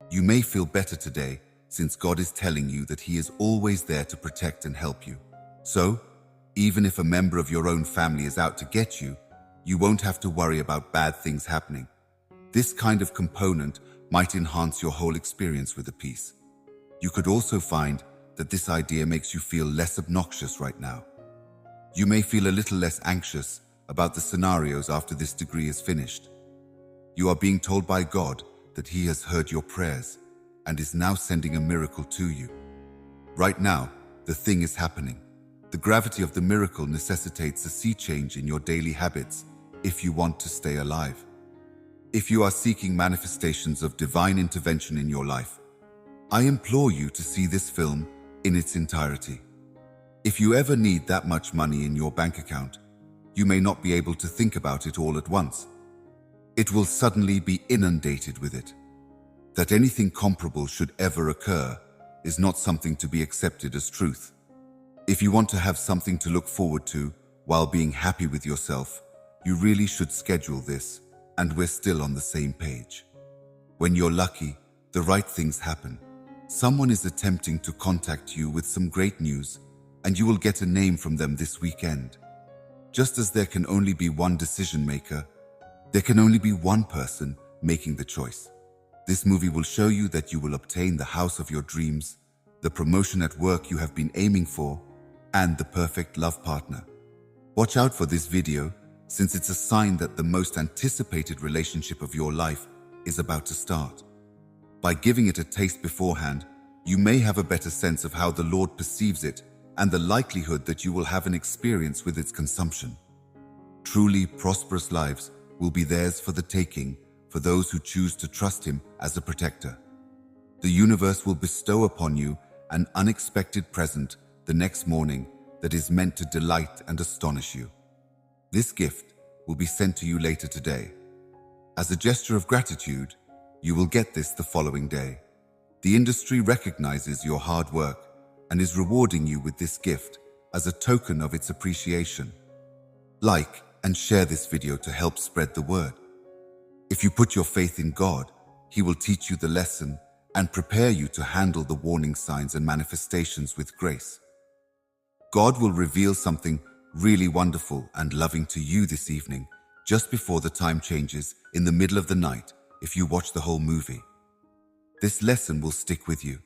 You may feel better today since God is telling you that He is always there to protect and help you. So, even if a member of your own family is out to get you, you won't have to worry about bad things happening. This kind of component might enhance your whole experience with the peace. You could also find that this idea makes you feel less obnoxious right now. You may feel a little less anxious about the scenarios after this degree is finished. You are being told by God that He has heard your prayers and is now sending a miracle to you. Right now, the thing is happening. The gravity of the miracle necessitates a sea change in your daily habits if you want to stay alive. If you are seeking manifestations of divine intervention in your life, I implore you to see this film in its entirety. If you ever need that much money in your bank account, you may not be able to think about it all at once. It will suddenly be inundated with it. That anything comparable should ever occur is not something to be accepted as truth. If you want to have something to look forward to while being happy with yourself, you really should schedule this, and we're still on the same page. When you're lucky, the right things happen. Someone is attempting to contact you with some great news, and you will get a name from them this weekend. Just as there can only be one decision maker, there can only be one person making the choice. This movie will show you that you will obtain the house of your dreams, the promotion at work you have been aiming for, and the perfect love partner. Watch out for this video, since it's a sign that the most anticipated relationship of your life is about to start. By giving it a taste beforehand, you may have a better sense of how the Lord perceives it and the likelihood that you will have an experience with its consumption. Truly prosperous lives will be theirs for the taking for those who choose to trust Him as a protector. The universe will bestow upon you an unexpected present the next morning that is meant to delight and astonish you. This gift will be sent to you later today. As a gesture of gratitude, you will get this the following day. The industry recognizes your hard work and is rewarding you with this gift as a token of its appreciation. Like and share this video to help spread the word. If you put your faith in God, He will teach you the lesson and prepare you to handle the warning signs and manifestations with grace. God will reveal something really wonderful and loving to you this evening, just before the time changes in the middle of the night if you watch the whole movie. This lesson will stick with you.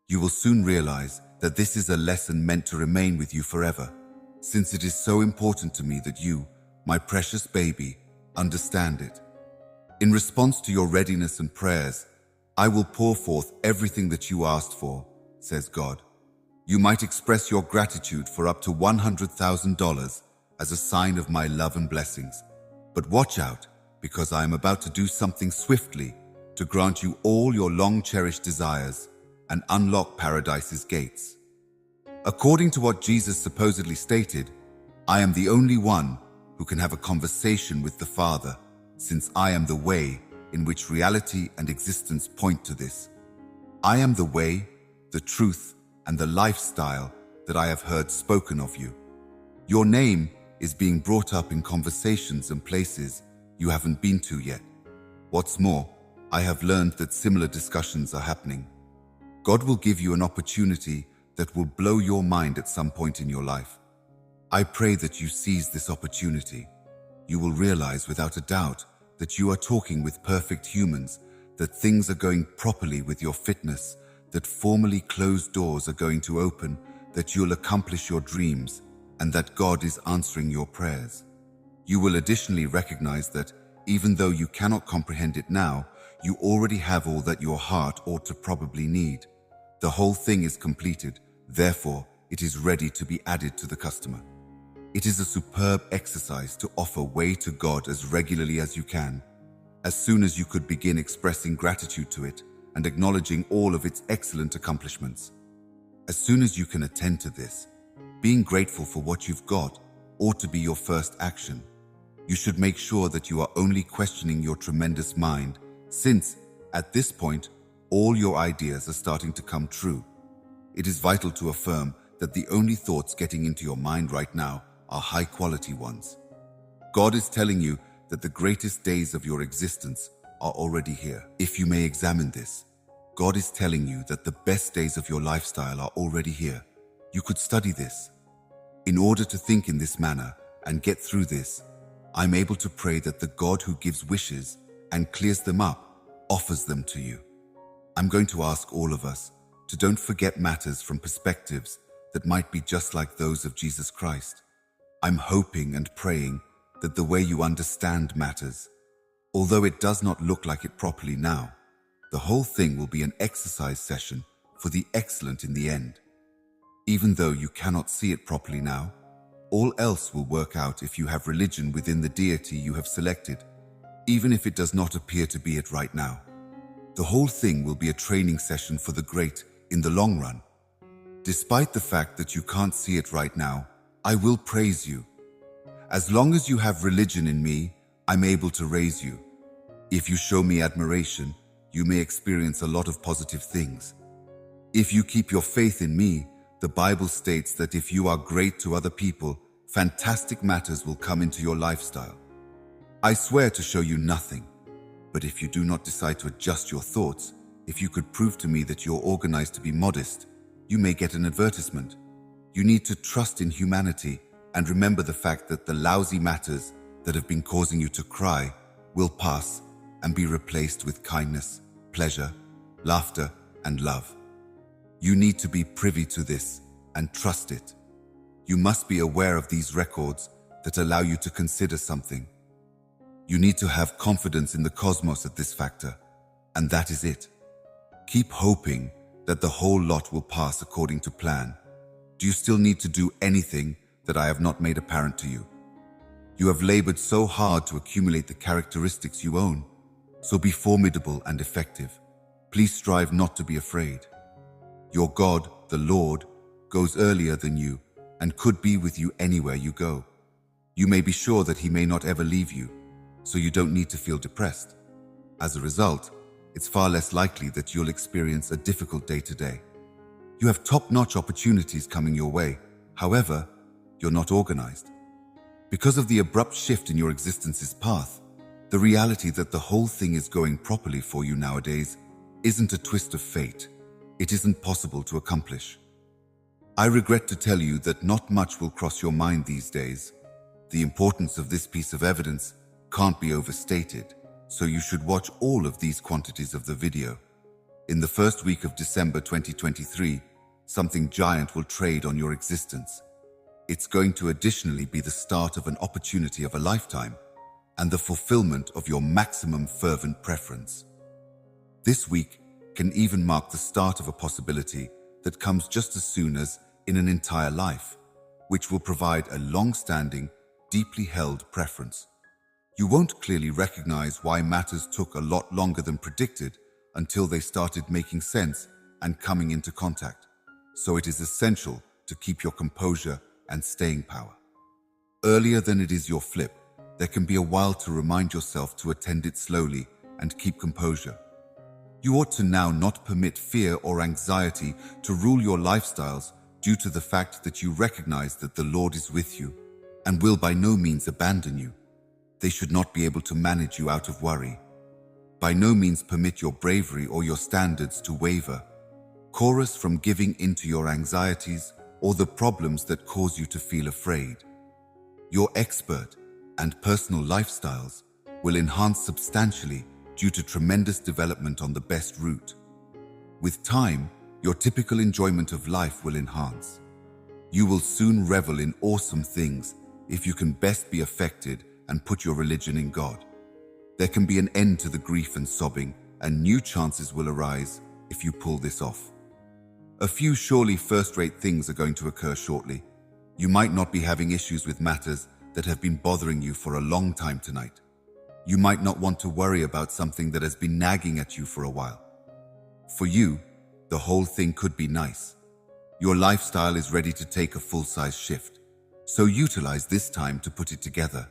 You will soon realize that this is a lesson meant to remain with you forever, since it is so important to me that you, my precious baby, understand it. In response to your readiness and prayers, I will pour forth everything that you asked for, says God. You might express your gratitude for up to $100,000 as a sign of my love and blessings. But watch out, because I am about to do something swiftly to grant you all your long-cherished desires and unlock paradise's gates. According to what Jesus supposedly stated, I am the only one who can have a conversation with the Father, since I am the way in which reality and existence point to this. I am the way, the truth, and the lifestyle that I have heard spoken of you. Your name is being brought up in conversations and places you haven't been to yet. What's more, I have learned that similar discussions are happening. God will give you an opportunity that will blow your mind at some point in your life. I pray that you seize this opportunity. You will realize without a doubt that you are talking with perfect humans, that things are going properly with your fitness, that formerly closed doors are going to open, that you'll accomplish your dreams, and that God is answering your prayers. You will additionally recognize that, even though you cannot comprehend it now, you already have all that your heart ought to probably need. The whole thing is completed, therefore it is ready to be added to the customer. It is a superb exercise to offer way to God as regularly as you can. As soon as you could begin expressing gratitude to it and acknowledging all of its excellent accomplishments. As soon as you can attend to this, being grateful for what you've got ought to be your first action. You should make sure that you are only questioning your tremendous mind, since, at this point, all your ideas are starting to come true. It is vital to affirm that the only thoughts getting into your mind right now are high-quality ones. God is telling you that the greatest days of your existence are already here. If you may examine this, God is telling you that the best days of your lifestyle are already here. You could study this. In order to think in this manner and get through this, I'm able to pray that the God who gives wishes and clears them up offers them to you. I'm going to ask all of us to don't forget matters from perspectives that might be just like those of Jesus Christ. I'm hoping and praying that the way you understand matters, although it does not look like it properly now, the whole thing will be an exercise session for the excellent in the end. Even though you cannot see it properly now, all else will work out if you have religion within the deity you have selected, even if it does not appear to be it right now. The whole thing will be a training session for the great in the long run. Despite the fact that you can't see it right now, I will praise you. As long as you have religion in me, I'm able to raise you. If you show me admiration, you may experience a lot of positive things. If you keep your faith in me, the Bible states that if you are great to other people, fantastic matters will come into your lifestyle. I swear to show you nothing, but if you do not decide to adjust your thoughts, if you could prove to me that you're organized to be modest, you may get an advertisement. You need to trust in humanity and remember the fact that the lousy matters that have been causing you to cry will pass and be replaced with kindness, pleasure, laughter, and love. You need to be privy to this and trust it. You must be aware of these records that allow you to consider something. You need to have confidence in the cosmos at this factor, and that is it. Keep hoping that the whole lot will pass according to plan. Do you still need to do anything that I have not made apparent to you? You have labored so hard to accumulate the characteristics you own, so be formidable and effective. Please strive not to be afraid. Your God, the Lord, goes earlier than you and could be with you anywhere you go. You may be sure that He may not ever leave you, so you don't need to feel depressed. As a result, it's far less likely that you'll experience a difficult day today. You have top-notch opportunities coming your way. However, you're not organized. Because of the abrupt shift in your existence's path, the reality that the whole thing is going properly for you nowadays isn't a twist of fate. It isn't possible to accomplish. I regret to tell you that not much will cross your mind these days. The importance of this piece of evidence can't be overstated, so you should watch all of these quantities of the video. In the first week of December 2023, something giant will trade on your existence. It's going to additionally be the start of an opportunity of a lifetime and the fulfillment of your maximum fervent preference. This week can even mark the start of a possibility that comes just as soon as in an entire life, which will provide a long-standing, deeply held preference. You won't clearly recognize why matters took a lot longer than predicted until they started making sense and coming into contact. So it is essential to keep your composure and staying power. Earlier than it is your flip, there can be a while to remind yourself to attend it slowly and keep composure. You ought to now not permit fear or anxiety to rule your lifestyles due to the fact that you recognize that the Lord is with you and will by no means abandon you. They should not be able to manage you out of worry. By no means permit your bravery or your standards to waver. Chorus from giving into your anxieties or the problems that cause you to feel afraid. Your expert and personal lifestyles will enhance substantially due to tremendous development on the best route. With time, your typical enjoyment of life will enhance. You will soon revel in awesome things if you can best be affected and put your religion in God. There can be an end to the grief and sobbing, and new chances will arise if you pull this off. A few surely first-rate things are going to occur shortly. You might not be having issues with matters that have been bothering you for a long time tonight. You might not want to worry about something that has been nagging at you for a while. For you, the whole thing could be nice. Your lifestyle is ready to take a full-size shift, so utilize this time to put it together.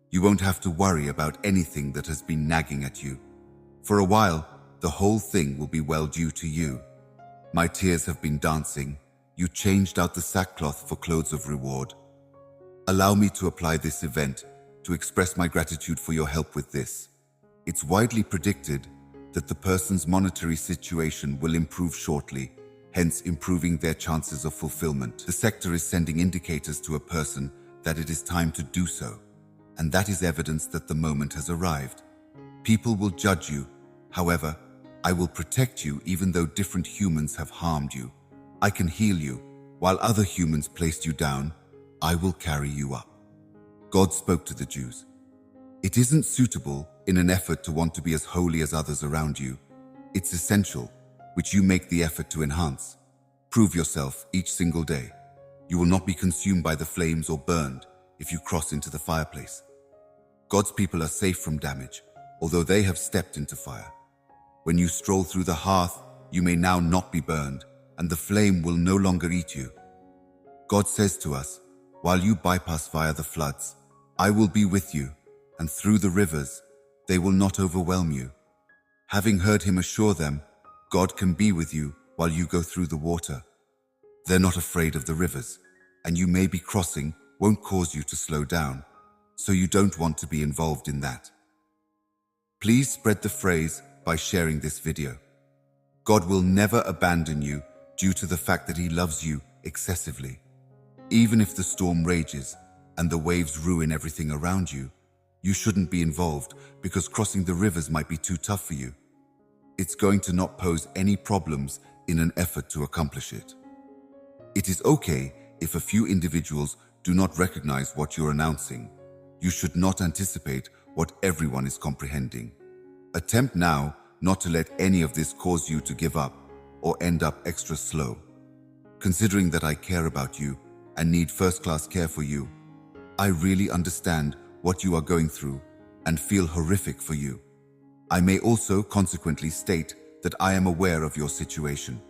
You won't have to worry about anything that has been nagging at you. For a while, the whole thing will be well due to you. My tears have been dancing. You changed out the sackcloth for clothes of reward. Allow me to apply this event to express my gratitude for your help with this. It's widely predicted that the person's monetary situation will improve shortly, hence improving their chances of fulfillment. The sector is sending indicators to a person that it is time to do so, and that is evidence that the moment has arrived. People will judge you. However, I will protect you even though different humans have harmed you. I can heal you. While other humans placed you down, I will carry you up. God spoke to the Jews. It isn't suitable in an effort to want to be as holy as others around you. It's essential, which you make the effort to enhance. Prove yourself each single day. You will not be consumed by the flames or burned if you cross into the fireplace. God's people are safe from damage, although they have stepped into fire. When you stroll through the hearth, you may now not be burned, and the flame will no longer eat you. God says to us, while you bypass via the floods, I will be with you, and through the rivers, they will not overwhelm you. Having heard him assure them, God can be with you while you go through the water. They're not afraid of the rivers, and you may be crossing won't cause you to slow down, so you don't want to be involved in that. Please spread the phrase by sharing this video. God will never abandon you due to the fact that he loves you excessively. Even if the storm rages and the waves ruin everything around you, you shouldn't be involved because crossing the rivers might be too tough for you. It's going to not pose any problems in an effort to accomplish it. It is okay if a few individuals do not recognize what you're announcing. You should not anticipate what everyone is comprehending. Attempt now not to let any of this cause you to give up or end up extra slow. Considering that I care about you and need first-class care for you, I really understand what you are going through and feel horrific for you. I may also consequently state that I am aware of your situation.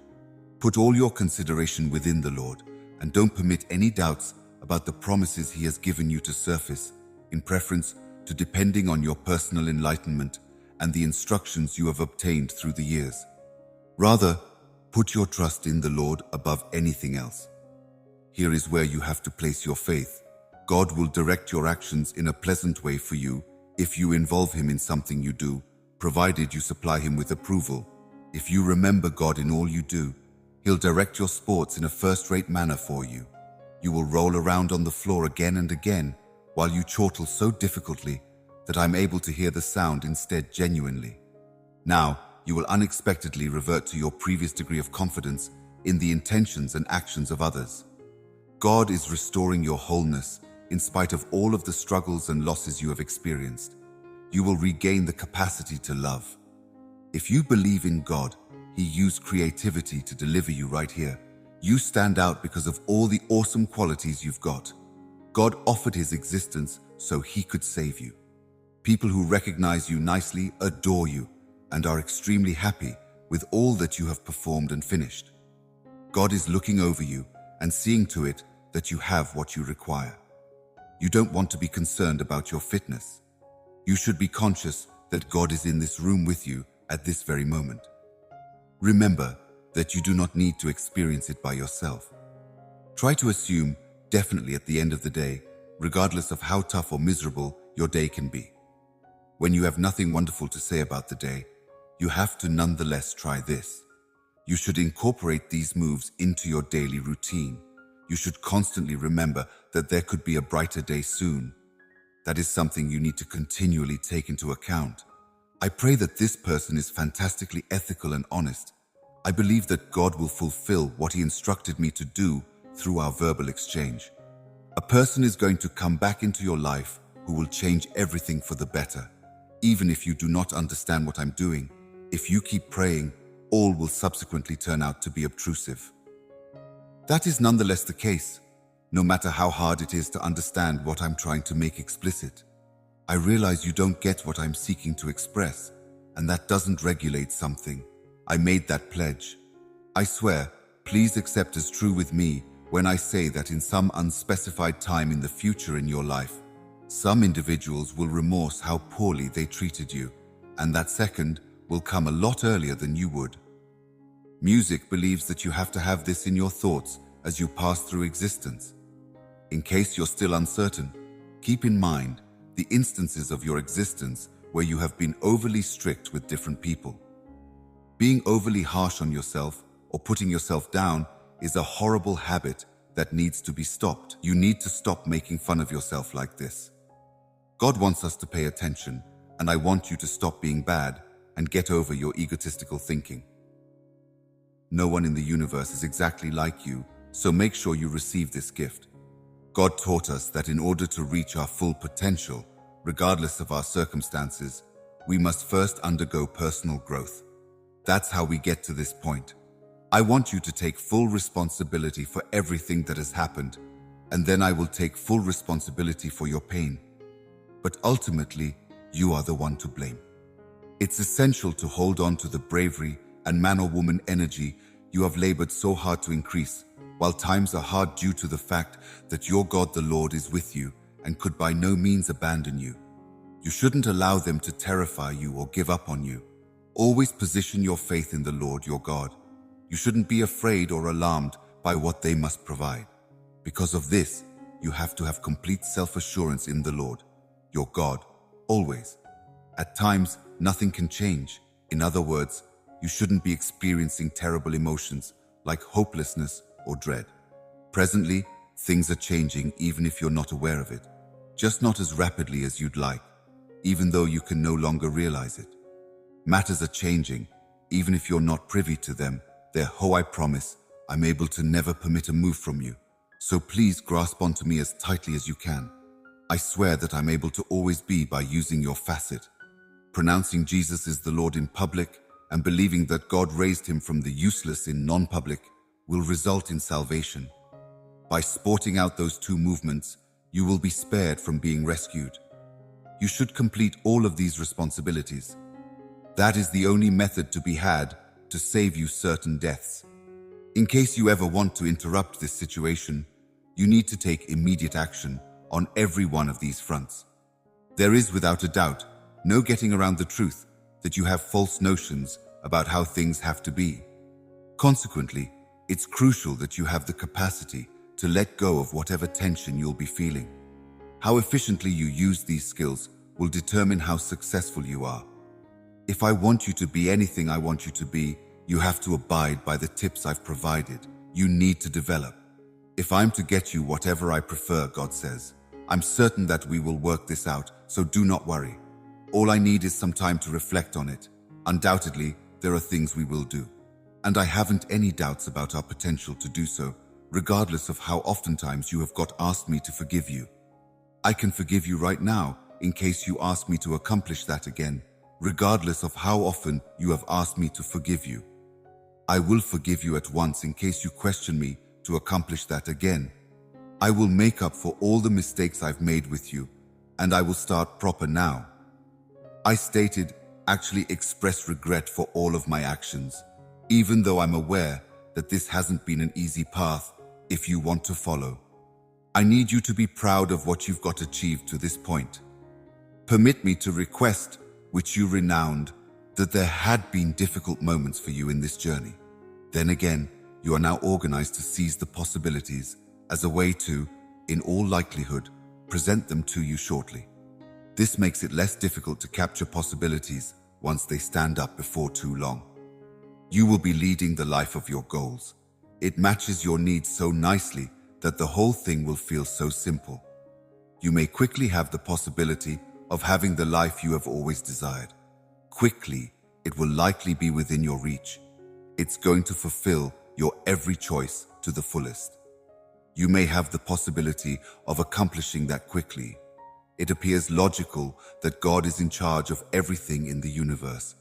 Put all your consideration within the Lord and don't permit any doubts about the promises he has given you to surface, in preference to depending on your personal enlightenment and the instructions you have obtained through the years. Rather, put your trust in the Lord above anything else. Here is where you have to place your faith. God will direct your actions in a pleasant way for you if you involve him in something you do, provided you supply him with approval. If you remember God in all you do, he'll direct your sports in a first-rate manner for you. You will roll around on the floor again and again while you chortle so difficultly that I'm able to hear the sound instead genuinely. Now, you will unexpectedly revert to your previous degree of confidence in the intentions and actions of others. God is restoring your wholeness in spite of all of the struggles and losses you have experienced. You will regain the capacity to love. If you believe in God, he used creativity to deliver you right here. You stand out because of all the awesome qualities you've got. God offered his existence so he could save you. People who recognize you nicely adore you and are extremely happy with all that you have performed and finished. God is looking over you and seeing to it that you have what you require. You don't want to be concerned about your fitness. You should be conscious that God is in this room with you at this very moment. Remember that you do not need to experience it by yourself. Try to assume definitely at the end of the day, regardless of how tough or miserable your day can be. When you have nothing wonderful to say about the day, you have to nonetheless try this. You should incorporate these moves into your daily routine. You should constantly remember that there could be a brighter day soon. That is something you need to continually take into account. I pray that this person is fantastically ethical and honest. I believe that God will fulfill what he instructed me to do through our verbal exchange. A person is going to come back into your life who will change everything for the better. Even if you do not understand what I'm doing, if you keep praying, all will subsequently turn out to be obtrusive. That is nonetheless the case, no matter how hard it is to understand what I'm trying to make explicit. I realize you don't get what I'm seeking to express, and that doesn't regulate something. I made that pledge. I swear, please accept as true with me when I say that in some unspecified time in the future in your life, some individuals will remorse how poorly they treated you, and that second will come a lot earlier than you would. Music believes that you have to have this in your thoughts as you pass through existence. In case you're still uncertain, keep in mind the instances of your existence where you have been overly strict with different people. Being overly harsh on yourself or putting yourself down is a horrible habit that needs to be stopped. You need to stop making fun of yourself like this. God wants us to pay attention, and I want you to stop being bad and get over your egotistical thinking. No one in the universe is exactly like you, so make sure you receive this gift. God taught us that in order to reach our full potential, regardless of our circumstances, we must first undergo personal growth. That's how we get to this point. I want you to take full responsibility for everything that has happened, and then I will take full responsibility for your pain. But ultimately, you are the one to blame. It's essential to hold on to the bravery and man or woman energy you have labored so hard to increase, while times are hard due to the fact that your God the Lord is with you and could by no means abandon you. You shouldn't allow them to terrify you or give up on you. Always position your faith in the Lord your God. You shouldn't be afraid or alarmed by what they must provide. Because of this, you have to have complete self-assurance in the Lord, your God, always. At times, nothing can change. In other words, you shouldn't be experiencing terrible emotions like hopelessness or dread. Presently, things are changing even if you're not aware of it, just not as rapidly as you'd like, even though you can no longer realize it. Matters are changing, even if you're not privy to them. I promise, I'm able to never permit a move from you. So please grasp onto me as tightly as you can. I swear that I'm able to always be by using your facet. Pronouncing Jesus is the Lord in public and believing that God raised him from the useless in non-public will result in salvation. By sporting out those two movements, you will be spared from being rescued. You should complete all of these responsibilities. That is the only method to be had to save you certain deaths. In case you ever want to interrupt this situation, you need to take immediate action on every one of these fronts. There is, without a doubt, no getting around the truth that you have false notions about how things have to be. Consequently, it's crucial that you have the capacity to let go of whatever tension you'll be feeling. How efficiently you use these skills will determine how successful you are. If I want you to be anything I want you to be, you have to abide by the tips I've provided. You need to develop. If I'm to get you whatever I prefer, God says, I'm certain that we will work this out, so do not worry. All I need is some time to reflect on it. Undoubtedly, there are things we will do. And I haven't any doubts about our potential to do so, regardless of how oftentimes you have got asked me to forgive you. I can forgive you right now in case you ask me to accomplish that again, regardless of how often you have asked me to forgive you. I will forgive you at once in case you question me to accomplish that again. I will make up for all the mistakes I've made with you, and I will start proper now. I actually express regret for all of my actions, even though I'm aware that this hasn't been an easy path if you want to follow. I need you to be proud of what you've got achieved to this point. Permit me to request, which you renowned, that there had been difficult moments for you in this journey. Then again, you are now organized to seize the possibilities as a way to, in all likelihood, present them to you shortly. This makes it less difficult to capture possibilities once they stand up before too long. You will be leading the life of your goals. It matches your needs so nicely that the whole thing will feel so simple. You may quickly have the possibility of having the life you have always desired. Quickly, it will likely be within your reach. It's going to fulfill your every choice to the fullest. You may have the possibility of accomplishing that quickly. It appears logical that God is in charge of everything in the universe.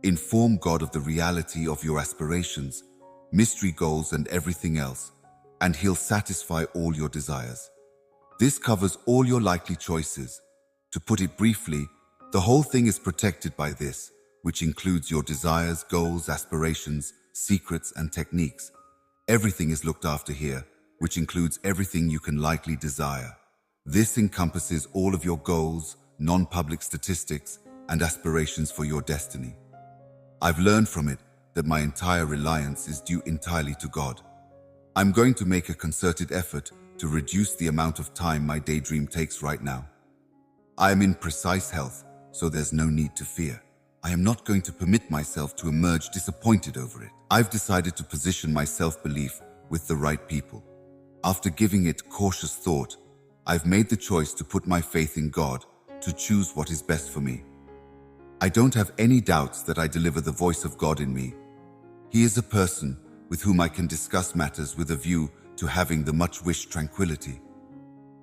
Inform God of the reality of your aspirations, mystery goals, and everything else, and He'll satisfy all your desires. This covers all your likely choices. To put it briefly, the whole thing is protected by this, which includes your desires, goals, aspirations, secrets, and techniques. Everything is looked after here, which includes everything you can likely desire. This encompasses all of your goals, non-public statistics, and aspirations for your destiny. I've learned from it that my entire reliance is due entirely to God. I'm going to make a concerted effort to reduce the amount of time my daydream takes right now. I am in precise health, so there's no need to fear. I am not going to permit myself to emerge disappointed over it. I've decided to position my self-belief with the right people. After giving it cautious thought, I've made the choice to put my faith in God to choose what is best for me. I don't have any doubts that I deliver the voice of God in me. He is a person with whom I can discuss matters with a view to having the much-wished tranquility.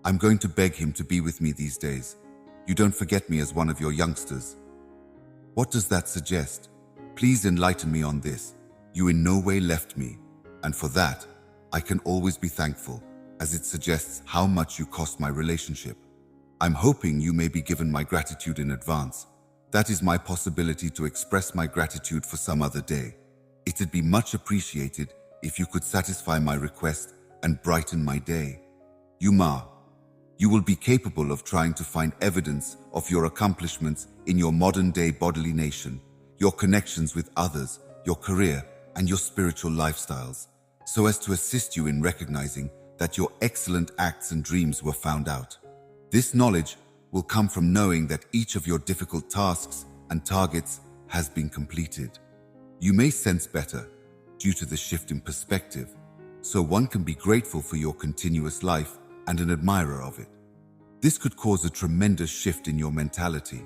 I'm going to beg him to be with me these days. You don't forget me as one of your youngsters. What does that suggest? Please enlighten me on this. You in no way left me, and for that, I can always be thankful, as it suggests how much you cost my relationship. I'm hoping you may be given my gratitude in advance. That is my possibility to express my gratitude for some other day. It'd be much appreciated if you could satisfy my request and brighten my day. You will be capable of trying to find evidence of your accomplishments in your modern-day bodily nation, your connections with others, your career, and your spiritual lifestyles, so as to assist you in recognizing that your excellent acts and dreams were found out. This knowledge will come from knowing that each of your difficult tasks and targets has been completed. You may sense better due to the shift in perspective, so one can be grateful for your continuous life and an admirer of it. This could cause a tremendous shift in your mentality.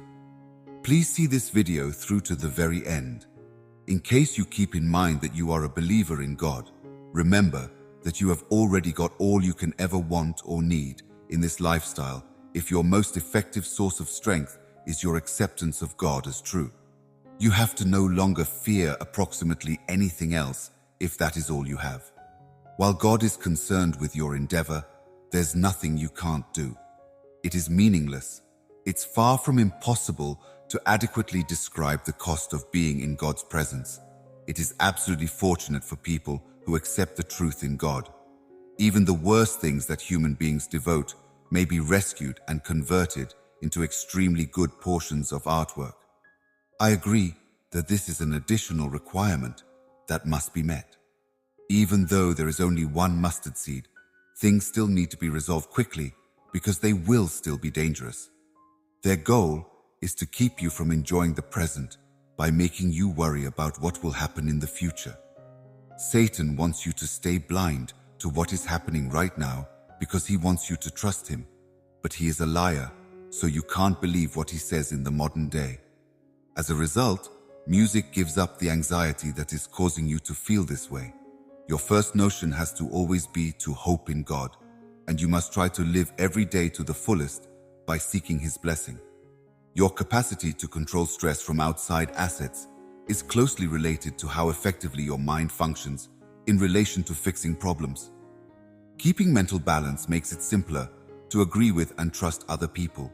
Please see this video through to the very end. In case you keep in mind that you are a believer in God, remember that you have already got all you can ever want or need in this lifestyle if your most effective source of strength is your acceptance of God as true. You have to no longer fear approximately anything else if that is all you have. While God is concerned with your endeavor, there's nothing you can't do. It is meaningless. It's far from impossible to adequately describe the cost of being in God's presence. It is absolutely fortunate for people who accept the truth in God. Even the worst things that human beings devote may be rescued and converted into extremely good portions of artwork. I agree that this is an additional requirement that must be met. Even though there is only one mustard seed, things still need to be resolved quickly because they will still be dangerous. Their goal is to keep you from enjoying the present by making you worry about what will happen in the future. Satan wants you to stay blind to what is happening right now because he wants you to trust him. But he is a liar, so you can't believe what he says in the modern day. As a result, music gives up the anxiety that is causing you to feel this way. Your first notion has to always be to hope in God, and you must try to live every day to the fullest by seeking his blessing. Your capacity to control stress from outside assets is closely related to how effectively your mind functions in relation to fixing problems. Keeping mental balance makes it simpler to agree with and trust other people.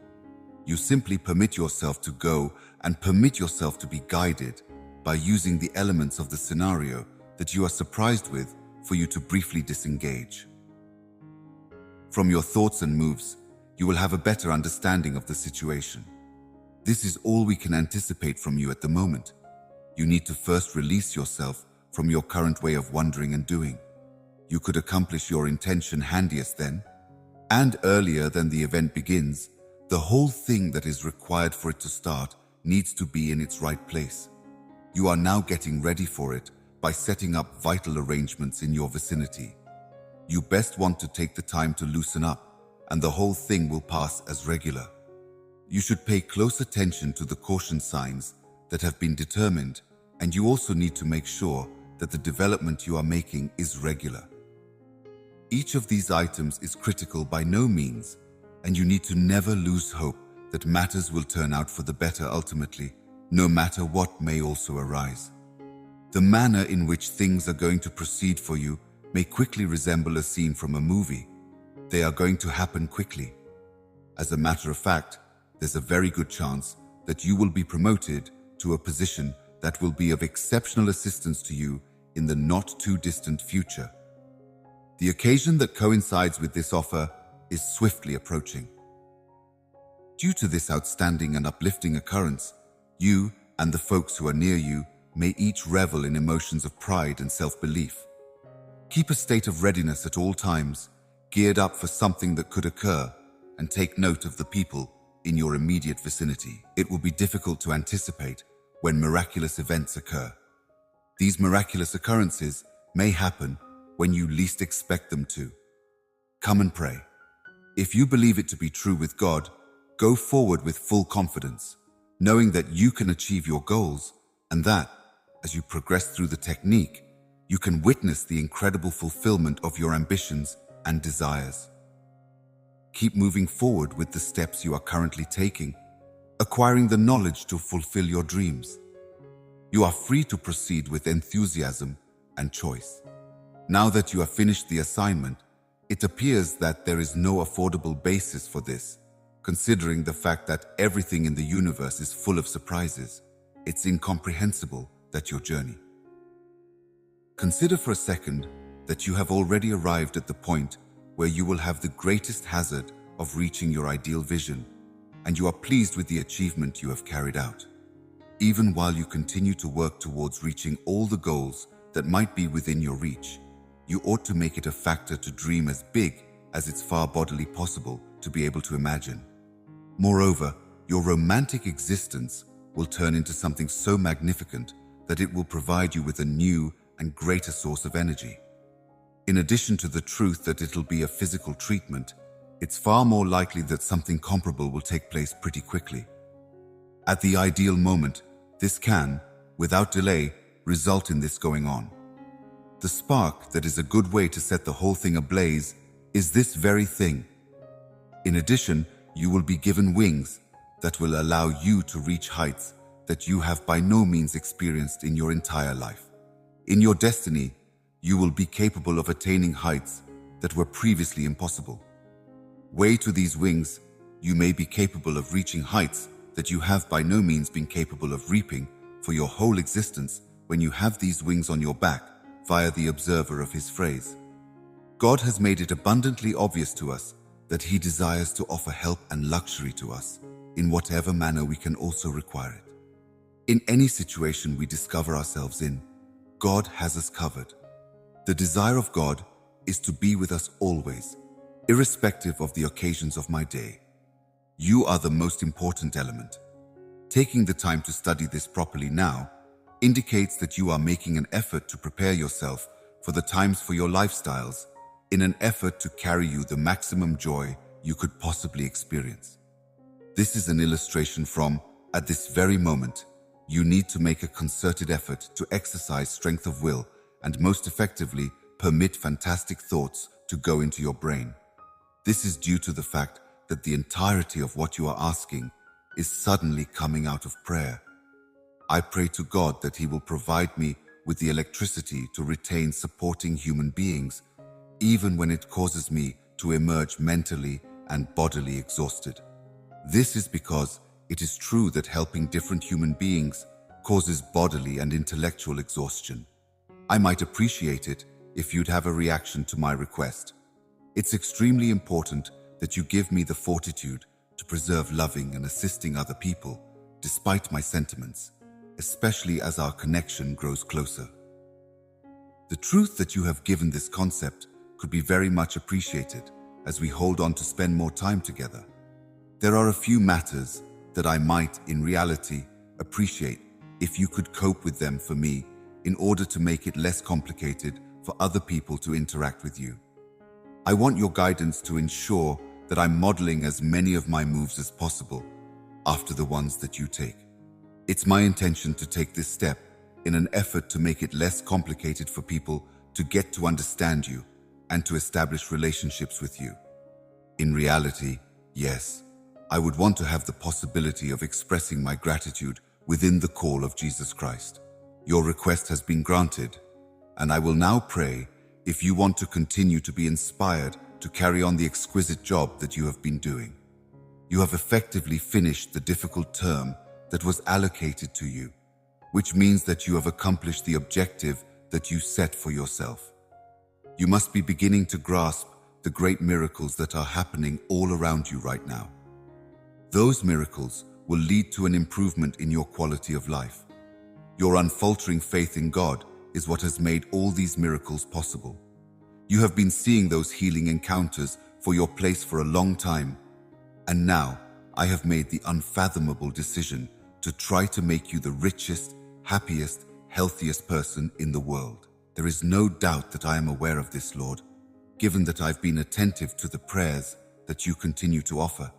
You simply permit yourself to go and permit yourself to be guided by using the elements of the scenario that you are surprised with for you to briefly disengage. From your thoughts and moves, you will have a better understanding of the situation. This is all we can anticipate from you at the moment. You need to first release yourself from your current way of wondering and doing. You could accomplish your intention handiest then, and earlier than the event begins. The whole thing that is required for it to start needs to be in its right place. You are now getting ready for it by setting up vital arrangements in your vicinity. You best want to take the time to loosen up, and the whole thing will pass as regular. You should pay close attention to the caution signs that have been determined, and you also need to make sure that the development you are making is regular. Each of these items is critical by no means, and you need to never lose hope that matters will turn out for the better ultimately, no matter what may also arise. The manner in which things are going to proceed for you may quickly resemble a scene from a movie. They are going to happen quickly. As a matter of fact, there's a very good chance that you will be promoted to a position that will be of exceptional assistance to you in the not too distant future. The occasion that coincides with this offer is swiftly approaching. Due to this outstanding and uplifting occurrence, you and the folks who are near you may each revel in emotions of pride and self-belief. Keep a state of readiness at all times, geared up for something that could occur, and take note of the people in your immediate vicinity. It will be difficult to anticipate when miraculous events occur. These miraculous occurrences may happen when you least expect them to. Come and pray. If you believe it to be true with God, go forward with full confidence, knowing that you can achieve your goals and that, as you progress through the technique, you can witness the incredible fulfillment of your ambitions and desires. Keep moving forward with the steps you are currently taking, acquiring the knowledge to fulfill your dreams. You are free to proceed with enthusiasm and choice. Now that you have finished the assignment, it appears that there is no affordable basis for this, considering the fact that everything in the universe is full of surprises. It's incomprehensible that your journey. Consider for a second that you have already arrived at the point where you will have the greatest hazard of reaching your ideal vision, and you are pleased with the achievement you have carried out. Even while you continue to work towards reaching all the goals that might be within your reach, you ought to make it a factor to dream as big as it's far bodily possible to be able to imagine. Moreover, your romantic existence will turn into something so magnificent that it will provide you with a new and greater source of energy. In addition to the truth that it'll be a physical treatment, it's far more likely that something comparable will take place pretty quickly. At the ideal moment, this can, without delay, result in this going on. The spark that is a good way to set the whole thing ablaze is this very thing. In addition, you will be given wings that will allow you to reach heights that you have by no means experienced in your entire life. In your destiny, you will be capable of attaining heights that were previously impossible. Way to these wings, you may be capable of reaching heights that you have by no means been capable of reaping for your whole existence when you have these wings on your back via the observer of his phrase. God has made it abundantly obvious to us that he desires to offer help and luxury to us in whatever manner we can also require it. In any situation we discover ourselves in, God has us covered. The desire of God is to be with us always, irrespective of the occasions of my day. You are the most important element. Taking the time to study this properly now indicates that you are making an effort to prepare yourself for the times for your lifestyles in an effort to carry you the maximum joy you could possibly experience. This is an illustration from, at this very moment, you need to make a concerted effort to exercise strength of will and most effectively permit fantastic thoughts to go into your brain. This is due to the fact that the entirety of what you are asking is suddenly coming out of prayer. I pray to God that he will provide me with the electricity to retain supporting human beings, even when it causes me to emerge mentally and bodily exhausted. This is because it is true that helping different human beings causes bodily and intellectual exhaustion. I might appreciate it if you'd have a reaction to my request. It's extremely important that you give me the fortitude to preserve loving and assisting other people, despite my sentiments, especially as our connection grows closer. The truth that you have given this concept could be very much appreciated as we hold on to spend more time together. There are a few matters that I might, in reality, appreciate if you could cope with them for me in order to make it less complicated for other people to interact with you. I want your guidance to ensure that I'm modeling as many of my moves as possible after the ones that you take. It's my intention to take this step in an effort to make it less complicated for people to get to understand you and to establish relationships with you. In reality, yes, I would want to have the possibility of expressing my gratitude within the call of Jesus Christ. Your request has been granted, and I will now pray if you want to continue to be inspired to carry on the exquisite job that you have been doing. You have effectively finished the difficult term that was allocated to you, which means that you have accomplished the objective that you set for yourself. You must be beginning to grasp the great miracles that are happening all around you right now. Those miracles will lead to an improvement in your quality of life. Your unfaltering faith in God is what has made all these miracles possible. You have been seeing those healing encounters for your place for a long time, and now I have made the unfathomable decision to try to make you the richest, happiest, healthiest person in the world. There is no doubt that I am aware of this, Lord, given that I've been attentive to the prayers that you continue to offer.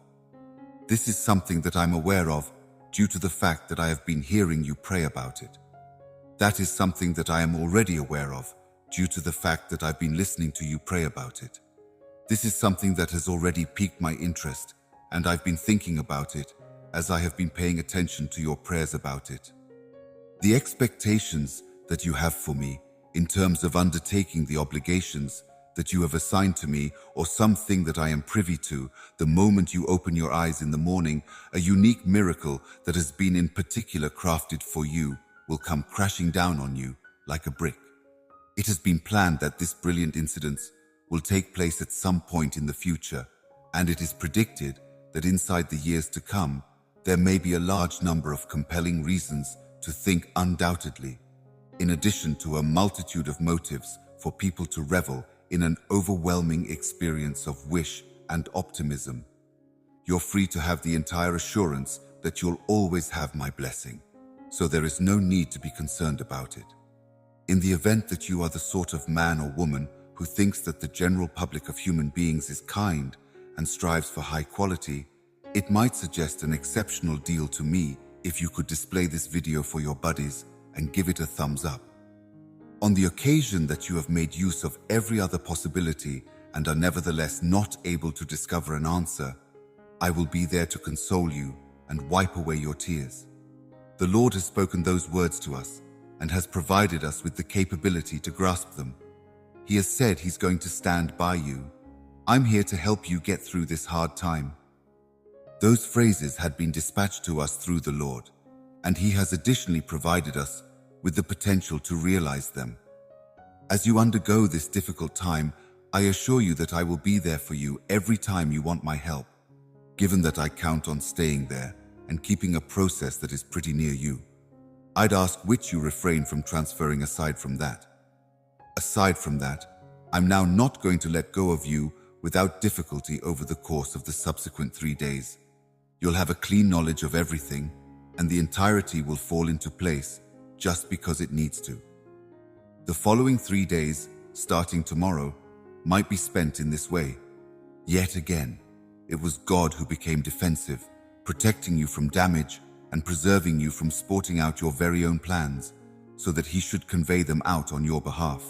This is something that I'm aware of due to the fact that I have been hearing you pray about it. That is something that I am already aware of due to the fact that I've been listening to you pray about it. This is something that has already piqued my interest, and I've been thinking about it as I have been paying attention to your prayers about it. The expectations that you have for me in terms of undertaking the obligations that you have assigned to me, or something that I am privy to the moment you open your eyes in the morning, a unique miracle that has been in particular crafted for you, will come crashing down on you like a brick. It has been planned that this brilliant incident will take place at some point in the future, and it is predicted that inside the years to come, there may be a large number of compelling reasons to think undoubtedly, in addition to a multitude of motives for people to revel in an overwhelming experience of wish and optimism. You're free to have the entire assurance that you'll always have my blessing, so there is no need to be concerned about it. In the event that you are the sort of man or woman who thinks that the general public of human beings is kind and strives for high quality, it might suggest an exceptional deal to me if you could display this video for your buddies and give it a thumbs up. On the occasion that you have made use of every other possibility and are nevertheless not able to discover an answer, I will be there to console you and wipe away your tears. The Lord has spoken those words to us and has provided us with the capability to grasp them. He has said He's going to stand by you. I'm here to help you get through this hard time. Those phrases had been dispatched to us through the Lord, and He has additionally provided us with the potential to realize them. As you undergo this difficult time, I assure you that I will be there for you every time you want my help, given that I count on staying there and keeping a process that is pretty near you. I'd ask which you refrain from transferring aside from that. Aside from that, I'm now not going to let go of you without difficulty over the course of the subsequent 3 days. You'll have a clean knowledge of everything, and the entirety will fall into place just because it needs to. The following 3 days, starting tomorrow, might be spent in this way. Yet again, it was God who became defensive, protecting you from damage and preserving you from sporting out your very own plans, so that He should convey them out on your behalf.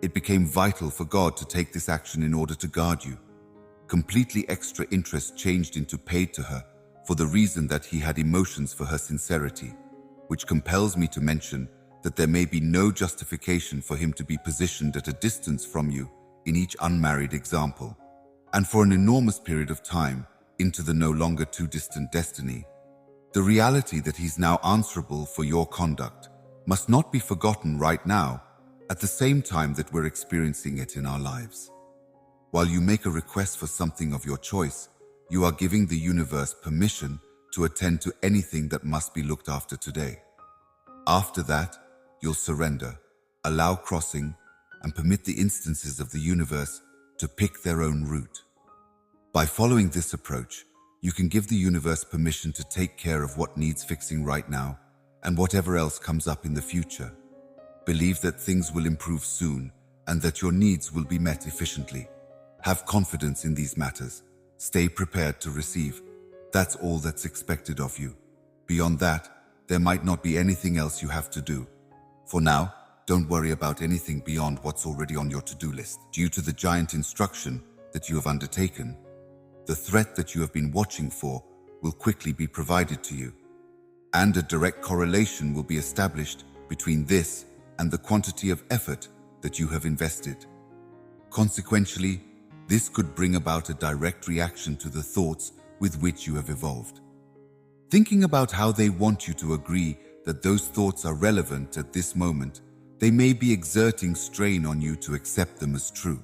It became vital for God to take this action in order to guard you. Completely extra interest changed into paid to her for the reason that He had emotions for her sincerity, which compels me to mention that there may be no justification for Him to be positioned at a distance from you in each unmarried example, and for an enormous period of time into the no longer too distant destiny. The reality that He's now answerable for your conduct must not be forgotten right now, at the same time that we're experiencing it in our lives. While you make a request for something of your choice, you are giving the universe permission to attend to anything that must be looked after today. After that, you'll surrender, allow crossing, and permit the instances of the universe to pick their own route. By following this approach, you can give the universe permission to take care of what needs fixing right now and whatever else comes up in the future. Believe that things will improve soon and that your needs will be met efficiently. Have confidence in these matters. Stay prepared to receive. That's all that's expected of you. Beyond that, there might not be anything else you have to do. For now, don't worry about anything beyond what's already on your to-do list. Due to the giant instruction that you have undertaken, the threat that you have been watching for will quickly be provided to you, and a direct correlation will be established between this and the quantity of effort that you have invested. Consequentially, this could bring about a direct reaction to the thoughts with which you have evolved. Thinking about how they want you to agree that those thoughts are relevant at this moment, they may be exerting strain on you to accept them as true.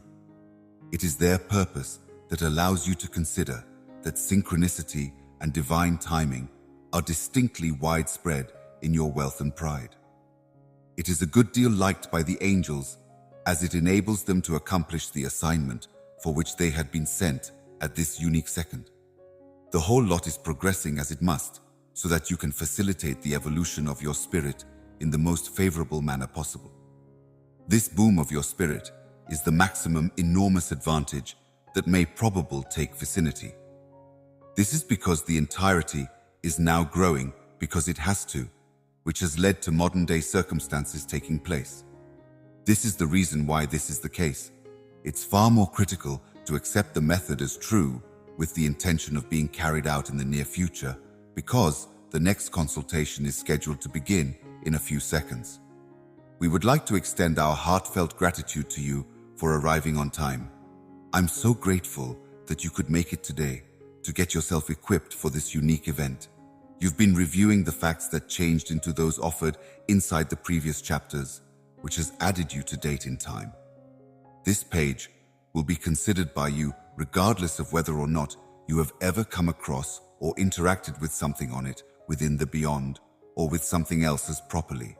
It is their purpose that allows you to consider that synchronicity and divine timing are distinctly widespread in your wealth and pride. It is a good deal liked by the angels, as it enables them to accomplish the assignment for which they had been sent at this unique second. The whole lot is progressing as it must, so that you can facilitate the evolution of your spirit in the most favorable manner possible. This boom of your spirit is the maximum enormous advantage that may probable take vicinity. This is because the entirety is now growing because it has to, which has led to modern-day circumstances taking place. This is the reason why this is the case. It's far more critical to accept the method as true with the intention of being carried out in the near future, because the next consultation is scheduled to begin in a few seconds. We would like to extend our heartfelt gratitude to you for arriving on time. I'm so grateful that you could make it today to get yourself equipped for this unique event. You've been reviewing the facts that changed into those offered inside the previous chapters, which has added you to date in time. This page will be considered by you regardless of whether or not you have ever come across or interacted with something on it within the beyond or with something else as properly.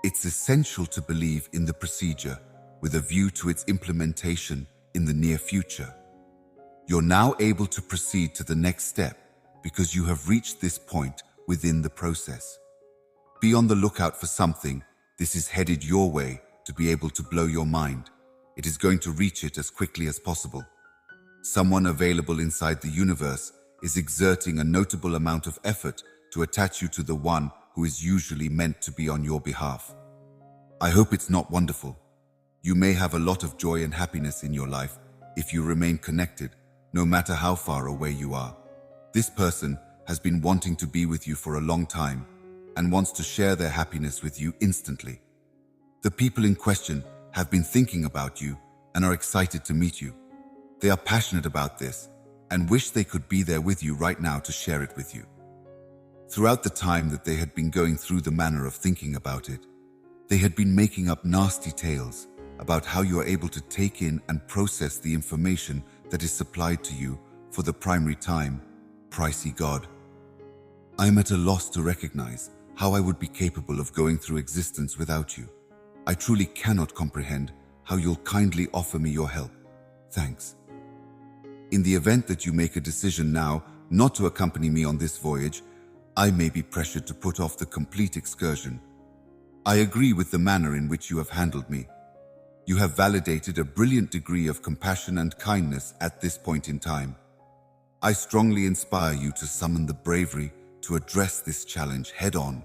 It's essential to believe in the procedure with a view to its implementation in the near future. You're now able to proceed to the next step because you have reached this point within the process. Be on the lookout for something. This is headed your way to be able to blow your mind. It is going to reach it as quickly as possible. Someone available inside the universe is exerting a notable amount of effort to attach you to the one who is usually meant to be on your behalf. I hope it's not wonderful. You may have a lot of joy and happiness in your life if you remain connected, no matter how far away you are. This person has been wanting to be with you for a long time and wants to share their happiness with you instantly. The people in question have been thinking about you and are excited to meet you. They are passionate about this and wish they could be there with you right now to share it with you. Throughout the time that they had been going through the manner of thinking about it, they had been making up nasty tales about how you are able to take in and process the information that is supplied to you for the primary time, pricey God. I am at a loss to recognize how I would be capable of going through existence without you. I truly cannot comprehend how you'll kindly offer me your help. Thanks. In the event that you make a decision now not to accompany me on this voyage, I may be pressured to put off the complete excursion. I agree with the manner in which you have handled me. You have validated a brilliant degree of compassion and kindness at this point in time. I strongly inspire you to summon the bravery to address this challenge head-on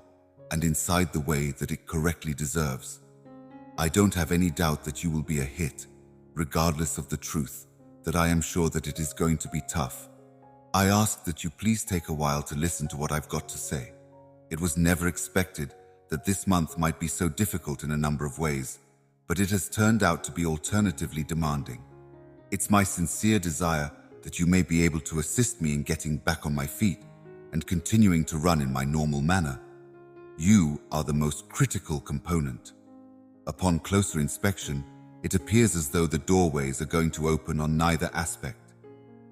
and inside the way that it correctly deserves. I don't have any doubt that you will be a hit, regardless of the truth, that I am sure that it is going to be tough. I ask that you please take a while to listen to what I've got to say. It was never expected that this month might be so difficult in a number of ways, but it has turned out to be alternatively demanding. It's my sincere desire that you may be able to assist me in getting back on my feet and continuing to run in my normal manner. You are the most critical component. Upon closer inspection, it appears as though the doorways are going to open on neither aspect.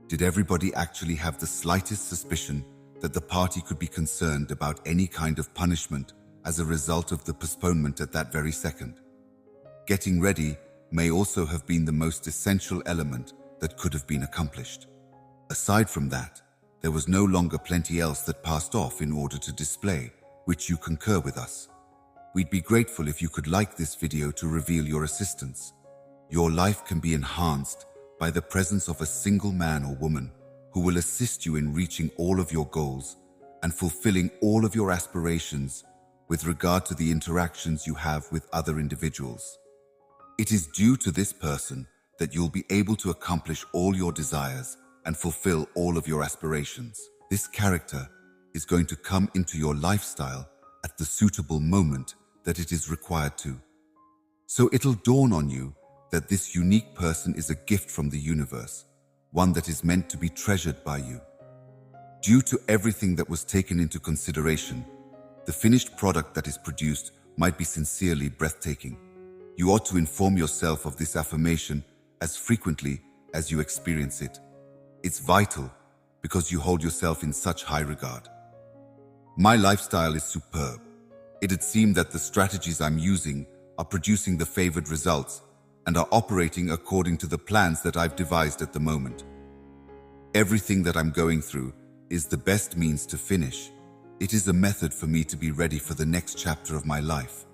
Did everybody actually have the slightest suspicion that the party could be concerned about any kind of punishment as a result of the postponement at that very second? Getting ready may also have been the most essential element that could have been accomplished. Aside from that, there was no longer plenty else that passed off in order to display, which you concur with us. We'd be grateful if you could like this video to reveal your assistance. Your life can be enhanced by the presence of a single man or woman who will assist you in reaching all of your goals and fulfilling all of your aspirations with regard to the interactions you have with other individuals. It is due to this person that you'll be able to accomplish all your desires and fulfill all of your aspirations. This character is going to come into your lifestyle at the suitable moment that it is required to. So it'll dawn on you that this unique person is a gift from the universe, one that is meant to be treasured by you. Due to everything that was taken into consideration, the finished product that is produced might be sincerely breathtaking. You ought to inform yourself of this affirmation as frequently as you experience it. It's vital because you hold yourself in such high regard. My lifestyle is superb. It'd seem that the strategies I'm using are producing the favored results and are operating according to the plans that I've devised at the moment. Everything that I'm going through is the best means to finish, It is a method for me to be ready for the next chapter of my life.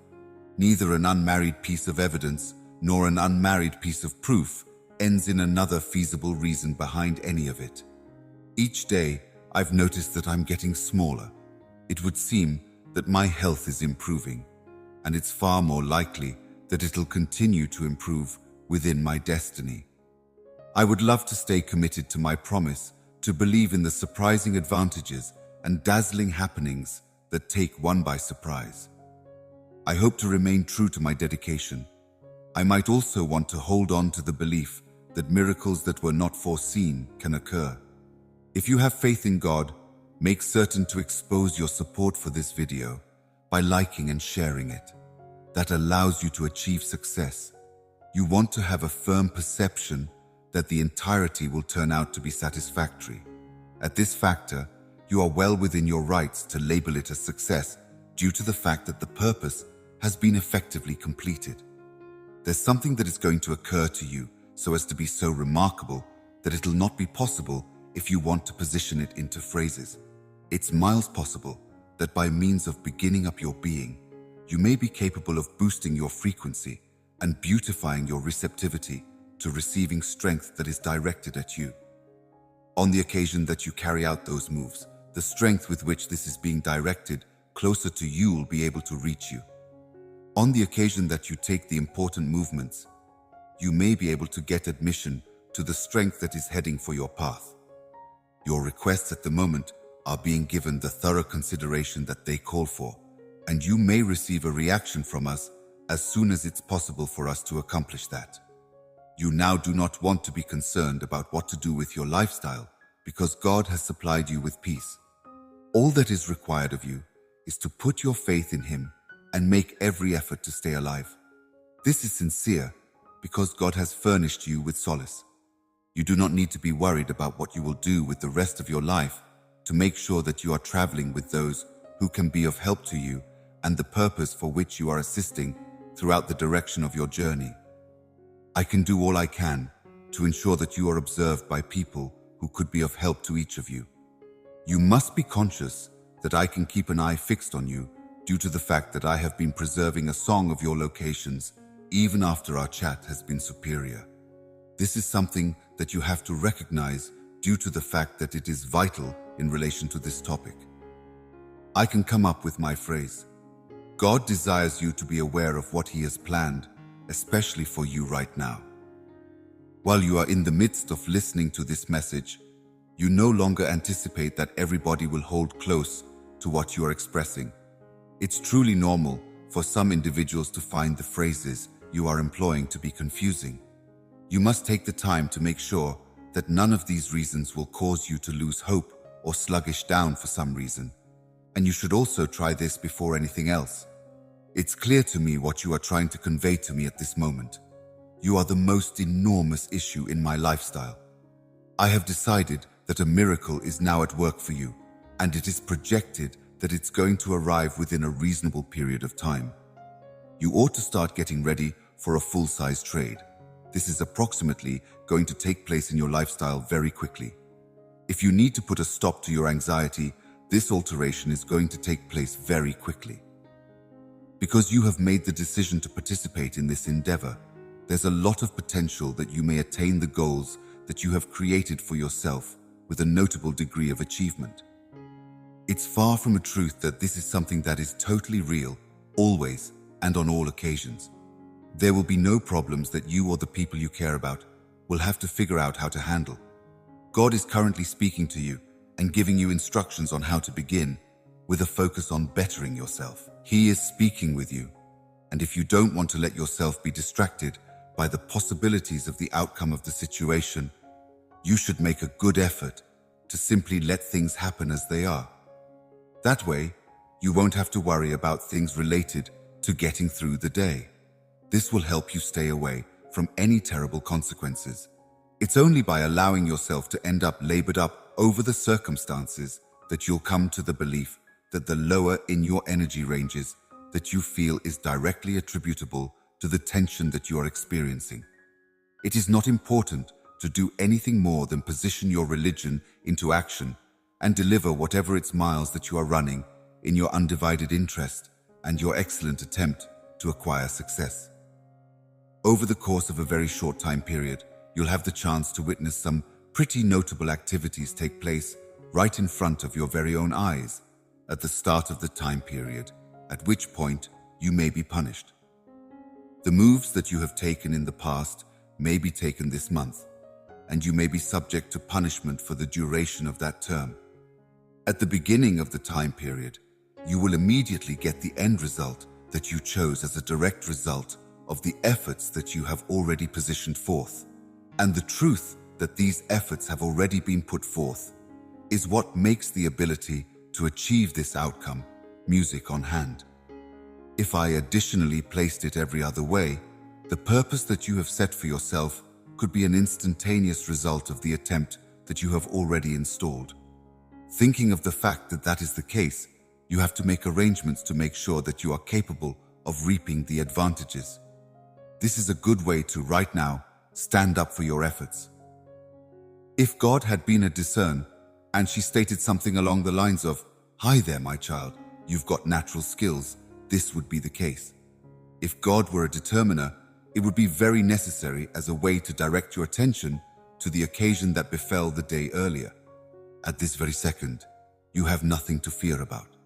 Neither an unmarried piece of evidence nor an unmarried piece of proof ends in another feasible reason behind any of it. Each day, I've noticed that I'm getting smaller. It would seem that my health is improving, and it's far more likely that it'll continue to improve within my destiny. I would love to stay committed to my promise to believe in the surprising advantages and dazzling happenings that take one by surprise. I hope to remain true to my dedication. I might also want to hold on to the belief that miracles that were not foreseen can occur. If you have faith in God, make certain to expose your support for this video by liking and sharing it. That allows you to achieve success. You want to have a firm perception that the entirety will turn out to be satisfactory. At this factor, you are well within your rights to label it a success due to the fact that the purpose has been effectively completed. There's something that is going to occur to you so as to be so remarkable that it'll not be possible if you want to position it into phrases. It's miles possible that by means of beginning up your being, you may be capable of boosting your frequency and beautifying your receptivity to receiving strength that is directed at you. On the occasion that you carry out those moves, the strength with which this is being directed closer to you will be able to reach you. On the occasion that you take the important movements, you may be able to get admission to the strength that is heading for your path. Your requests at the moment are being given the thorough consideration that they call for, and you may receive a reaction from us as soon as it's possible for us to accomplish that. You now do not want to be concerned about what to do with your lifestyle because God has supplied you with peace. All that is required of you is to put your faith in Him and make every effort to stay alive. This is sincere because God has furnished you with solace. You do not need to be worried about what you will do with the rest of your life to make sure that you are traveling with those who can be of help to you and the purpose for which you are assisting throughout the direction of your journey. I can do all I can to ensure that you are observed by people who could be of help to each of you. You must be conscious that I can keep an eye fixed on you due to the fact that I have been preserving a song of your locations even after our chat has been superior. This is something that you have to recognize due to the fact that it is vital in relation to this topic. I can come up with my phrase. God desires you to be aware of what He has planned, especially for you right now. While you are in the midst of listening to this message, you no longer anticipate that everybody will hold close to what you are expressing. It's truly normal for some individuals to find the phrases you are employing to be confusing. You must take the time to make sure that none of these reasons will cause you to lose hope or sluggish down for some reason. And you should also try this before anything else. It's clear to me what you are trying to convey to me at this moment. You are the most enormous issue in my lifestyle. I have decided that a miracle is now at work for you, and it is projected that it's going to arrive within a reasonable period of time. You ought to start getting ready for a full-size trade. This is approximately going to take place in your lifestyle very quickly. If you need to put a stop to your anxiety, this alteration is going to take place very quickly. Because you have made the decision to participate in this endeavor, there's a lot of potential that you may attain the goals that you have created for yourself with a notable degree of achievement. It's far from a truth that this is something that is totally real, always, and on all occasions. There will be no problems that you or the people you care about will have to figure out how to handle. God is currently speaking to you and giving you instructions on how to begin, with a focus on bettering yourself. He is speaking with you, and if you don't want to let yourself be distracted by the possibilities of the outcome of the situation, you should make a good effort to simply let things happen as they are. That way, you won't have to worry about things related to getting through the day. This will help you stay away from any terrible consequences. It's only by allowing yourself to end up labored up over the circumstances that you'll come to the belief that the lower in your energy ranges that you feel is directly attributable to the tension that you are experiencing. It is not important to do anything more than position your religion into action and deliver whatever its miles that you are running in your undivided interest and your excellent attempt to acquire success. Over the course of a very short time period, you'll have the chance to witness some pretty notable activities take place right in front of your very own eyes at the start of the time period, at which point you may be punished. The moves that you have taken in the past may be taken this month, and you may be subject to punishment for the duration of that term. At the beginning of the time period, you will immediately get the end result that you chose as a direct result of the efforts that you have already positioned forth. And the truth that these efforts have already been put forth is what makes the ability to achieve this outcome music on hand. If I additionally placed it every other way, the purpose that you have set for yourself could be an instantaneous result of the attempt that you have already installed. Thinking of the fact that that is the case, you have to make arrangements to make sure that you are capable of reaping the advantages. This is a good way to, right now, stand up for your efforts. If God had been a discern, and she stated something along the lines of, "Hi there, my child, you've got natural skills," this would be the case. If God were a determiner, it would be very necessary as a way to direct your attention to the occasion that befell the day earlier. At this very second, you have nothing to fear about.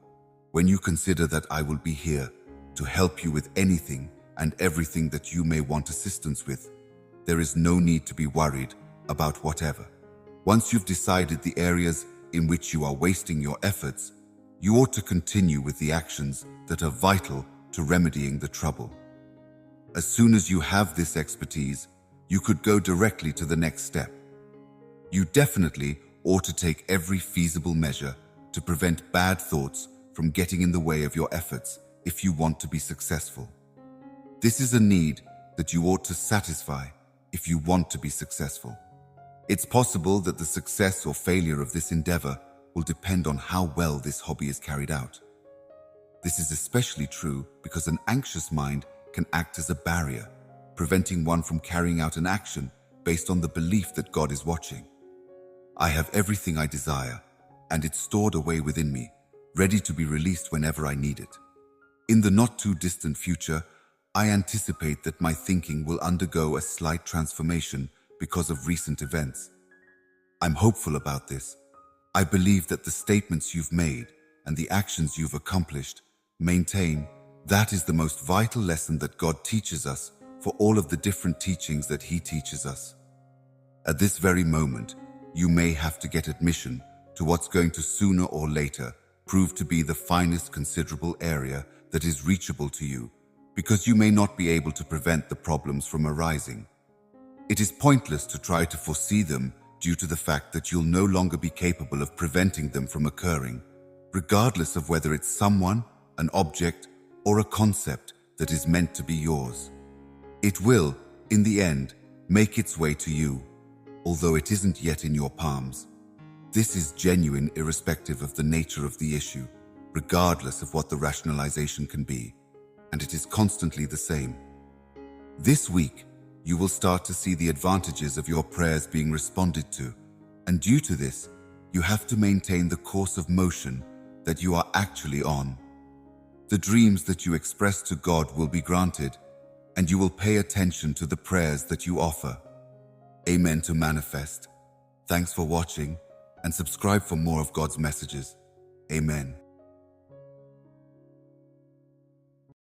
When you consider that I will be here to help you with anything and everything that you may want assistance with, there is no need to be worried about whatever. Once you've decided the areas in which you are wasting your efforts, you ought to continue with the actions that are vital to remedying the trouble. As soon as you have this expertise, you could go directly to the next step. You definitely ought to take every feasible measure to prevent bad thoughts from getting in the way of your efforts if you want to be successful. This is a need that you ought to satisfy if you want to be successful. It's possible that the success or failure of this endeavor will depend on how well this hobby is carried out. This is especially true because an anxious mind can act as a barrier, preventing one from carrying out an action based on the belief that God is watching. I have everything I desire, and it's stored away within me, ready to be released whenever I need it. In the not-too-distant future, I anticipate that my thinking will undergo a slight transformation because of recent events. I'm hopeful about this. I believe that the statements you've made and the actions you've accomplished maintain that is the most vital lesson that God teaches us for all of the different teachings that He teaches us. At this very moment, you may have to get admission to what's going to sooner or later prove to be the finest considerable area that is reachable to you, because you may not be able to prevent the problems from arising. It is pointless to try to foresee them due to the fact that you'll no longer be capable of preventing them from occurring, regardless of whether it's someone, an object, or a concept that is meant to be yours. It will, in the end, make its way to you, although it isn't yet in your palms. This is genuine irrespective of the nature of the issue, regardless of what the rationalization can be, and it is constantly the same. This week, you will start to see the advantages of your prayers being responded to, and due to this, you have to maintain the course of motion that you are actually on. The dreams that you express to God will be granted, and you will pay attention to the prayers that you offer. Amen to manifest. Thanks for watching, and subscribe for more of God's messages. Amen.